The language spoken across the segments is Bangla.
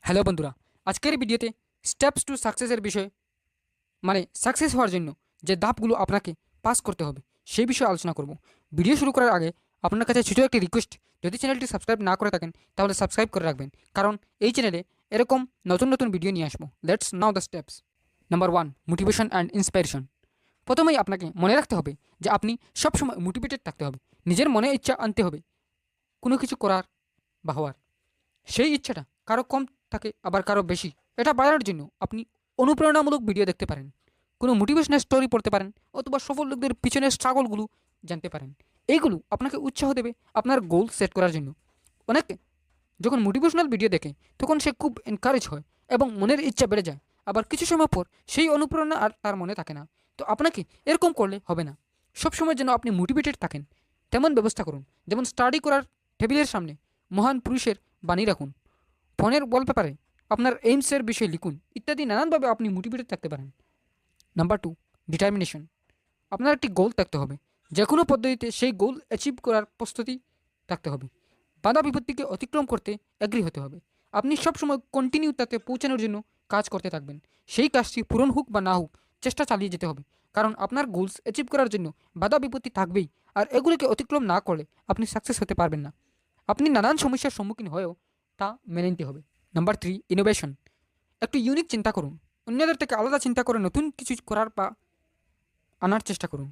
হ্যালো বন্ধুরা, আজকের ভিডিওতে স্টেপস টু সাকসেসের বিষয়ে সাকসেস হওয়ার জন্য যে ধাপগুলো আপনাকে পাস করতে হবে সেই বিষয়ে আলোচনা করব। ভিডিও শুরু করার আগে আপনার কাছে ছোটো একটি রিকোয়েস্ট, যদি চ্যানেলটি সাবস্ক্রাইব না করে থাকেন তাহলে সাবস্ক্রাইব করে রাখবেন, কারণ এই চ্যানেলে এরকম নতুন নতুন ভিডিও নিয়ে আসবো। Let's now the steps. Number 1, motivation and inspiration. প্রথমেই আপনাকে মনে রাখতে হবে যে আপনি সবসময় মোটিভেটেড থাকতে হবে। নিজের মনে ইচ্ছা আনতে হবে কোনো কিছু করার বা হওয়ার। সেই ইচ্ছাটা কারো কম থাকে, আবার কারো বেশি। এটা বাড়ানোর জন্য আপনি অনুপ্রেরণামূলক ভিডিও দেখতে পারেন, কোনো মোটিভেশনাল স্টোরি পড়তে পারেন, অথবা সফল লোকদের পিছনের স্ট্রাগলগুলো জানতে পারেন। এইগুলো আপনাকে উৎসাহ দেবে আপনার গোল সেট করার জন্য। অনেকে যখন মোটিভেশনাল ভিডিও দেখে তখন সে খুব এনকারেজ হয় এবং মনের ইচ্ছা বেড়ে যায়। আবার কিছু সময় পর সেই অনুপ্রেরণা আর তার মনে থাকে না। তো আপনাকে এরকম করলে হবে না। সবসময় যেন আপনি মোটিভেটেড থাকেন তেমন ব্যবস্থা করুন। যেমন স্টাডি করার টেবিলের সামনে মহান পুরুষের বাণী রাখুন, ফোনের ওয়ালপেপারে আপনার এইমসের বিষয়ে লিখুন, ইত্যাদি নানানভাবে আপনি মোটিভেটেড থাকতে পারেন। Number 2, determination. আপনার একটি গোল থাকতে হবে, যে কোনো পদ্ধতিতে সেই গোল অ্যাচিভ করার প্রস্তুতি থাকতে হবে। বাধা বিপত্তিকে অতিক্রম করতে এগ্রি হতে হবে। আপনি সবসময় কন্টিনিউ তাতে পৌঁছানোর জন্য কাজ করতে থাকবেন। সেই কাজটি পূরণ হোক বা না হোক, চেষ্টা চালিয়ে যেতে হবে, কারণ আপনার গোলস অ্যাচিভ করার জন্য বাধা বিপত্তি থাকবেই, আর এগুলিকে অতিক্রম না করলে আপনি সাকসেস হতে পারবেন না। আপনি নানান সমস্যার সম্মুখীন হয়েও তা মেনে নিতে হবে। Number 3, innovation. একটু ইউনিক চিন্তা করুন, অন্যদের থেকে আলাদা চিন্তা করে নতুন কিছু করার বা আনার চেষ্টা করুন।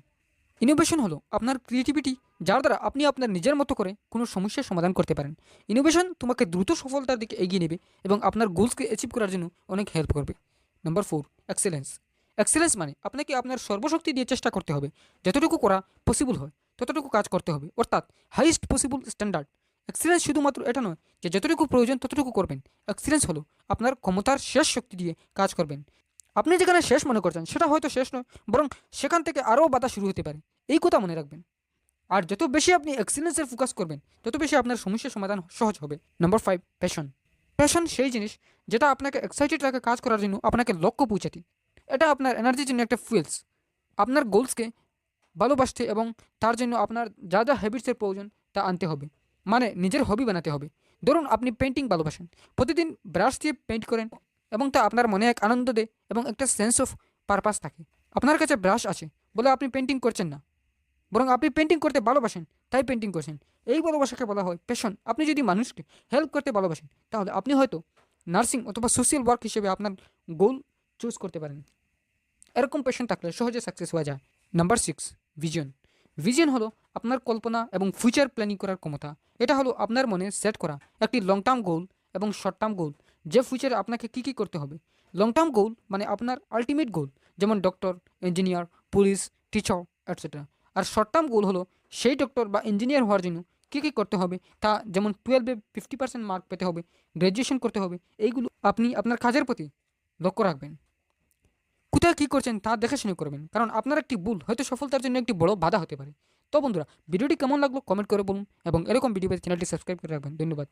ইনোভেশন হলো আপনার ক্রিয়েটিভিটি, যার দ্বারা আপনি আপনার নিজের মতো করে কোনো সমস্যার সমাধান করতে পারেন। ইনোভেশন তোমাকে দ্রুত সফলতার দিকে এগিয়ে নেবে এবং আপনার গোলসকে অ্যাচিভ করার জন্য অনেক হেল্প করবে। Number 4, excellence. এক্সেলেন্স মানে আপনাকে আপনার সর্বশক্তি দিয়ে চেষ্টা করতে হবে, যতটুকু করা পসিবল হয় ততটুকু কাজ করতে হবে, অর্থাৎ হাইয়েস্ট পসিবল স্ট্যান্ডার্ড। এক্সেলেন্স শুধুমাত্র এটা নয় যে যতটুকু প্রয়োজন ততটুকু করবেন। এক্সেলেন্স হলো আপনার ক্ষমতার শেষ শক্তি দিয়ে কাজ করবেন। আপনি যেখানে শেষ মনে করছেন সেটা হয়তো শেষ নয়, বরং সেখান থেকে আরও বাধা শুরু হতে পারে। এই কথা মনে রাখবেন। আর যত বেশি আপনি এক্সিলেন্সের ফোকাস করবেন তত বেশি আপনার সমস্যার সমাধান সহজ হবে। Number 5, passion. প্যাশন সেই জিনিস যেটা আপনাকে এক্সাইটেড রাখে কাজ করার জন্য, আপনাকে লক্ষ্য পৌঁছাতে। এটা আপনার এনার্জির জন্য একটা ফুয়েলস। আপনার গোলসকে ভালোবাসতে এবং তার জন্য আপনার যা যা হ্যাবিটসের প্রয়োজন তা আনতে হবে, মানে নিজের হবি বানাতে হবে। ধরুন আপনি পেন্টিং ভালোবাসেন, প্রতিদিন ব্রাশ দিয়ে পেন্ট করেন এবং তা আপনার মনে এক আনন্দ দেয় এবং একটা সেন্স অফ পারপাস থাকে। আপনার কাছে ব্রাশ আছে বলে আপনি পেন্টিং করছেন না, বরং আপনি পেন্টিং করতে ভালোবাসেন তাই পেন্টিং করছেন। এই ভালোবাসাকে বলা হয় প্যাশন। আপনি যদি মানুষকে হেল্প করতে ভালোবাসেন তাহলে আপনি হয়তো নার্সিং অথবা সোশ্যাল ওয়ার্ক হিসেবে আপনার গোল চুজ করতে পারেন। এরকম প্যাশন থাকলে সহজে সাকসেস হওয়া যায়। Number 6, vision. ভিজন হলো আপনার কল্পনা এবং ফিউচার প্ল্যানিং করার ক্ষমতা। এটা হলো আপনার মনে সেট করা একটি লং টার্ম গোল এবং শর্ট টার্ম গোল, যে ফিউচারে আপনাকে কী কী করতে হবে। লং টার্ম গোল মানে আপনার আলটিমেট গোল, যেমন doctor, engineer, police, teacher, etcetera. আর শর্ট টার্ম গোল হলো সেই ডক্টর বা ইঞ্জিনিয়ার হওয়ার জন্য কী কী করতে হবে তা, যেমন 12-এ 50% মার্ক পেতে হবে, গ্র্যাজুয়েশন করতে হবে। এইগুলো আপনি আপনার কাজের প্রতি লক্ষ্য রাখবেন। কোথায় কী করছেন তা দেখে শুনে করবেন, কারণ আপনার একটি ভুল হয়তো সফলতার জন্য একটি বড় বাধা হতে পারে। তো বন্ধুরা, ভিডিওটি কেমন লাগলো কমেন্ট করে বলুন এবং এরকম ভিডিও পেতে চ্যানেলটি সাবস্ক্রাইব করে রাখবেন। ধন্যবাদ।